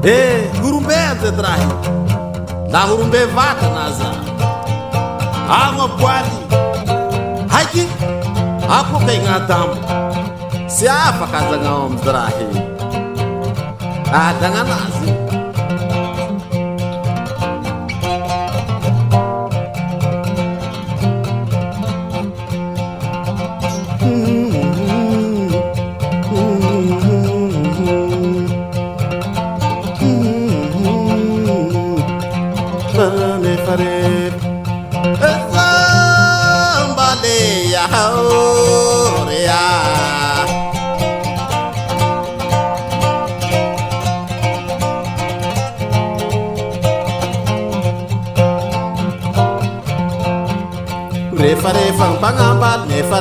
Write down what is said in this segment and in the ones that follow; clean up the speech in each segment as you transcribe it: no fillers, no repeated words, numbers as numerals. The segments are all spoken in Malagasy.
Hurumbe tetrahi la hurumbe vata naza anga pwali haki hapo kay ngatam si apa kaza ngom tetrahi dengan nazi Refa pangambat refa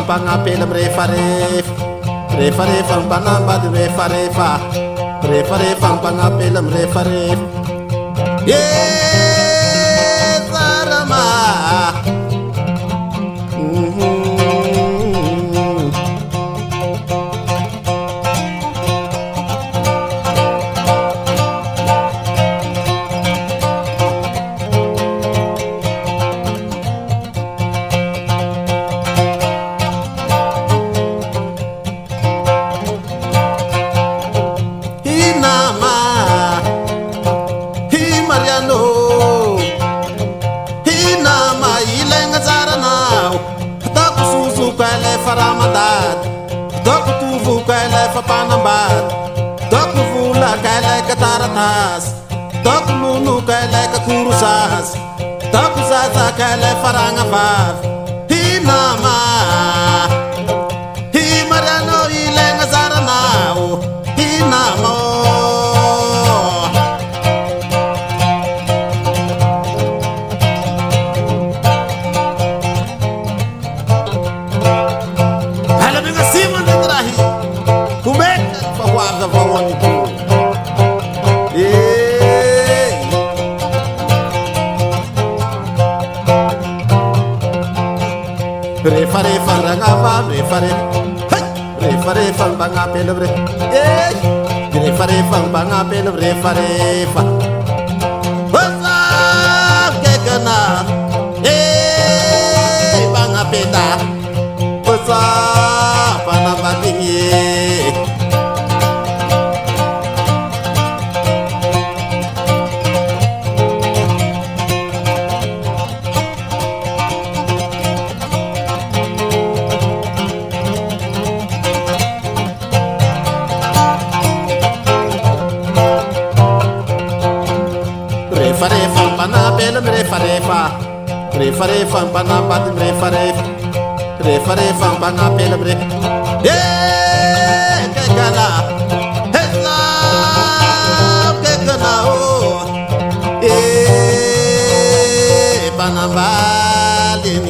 pangapel refa pangambat refa pangapel refa sarama Ramadan, dok tuvu kala papanambat, dok vula kala kataratas, dok munu kala kakurusas, dok zaza kala farangafaf, hinama, himarano ilenga zaranao, hinamo. Refa rangava refa bangapel refa bangapel refa wasa kekana bangapeta wasa panabatingi refa panabat refa pangapel kekana hela kekana panabalin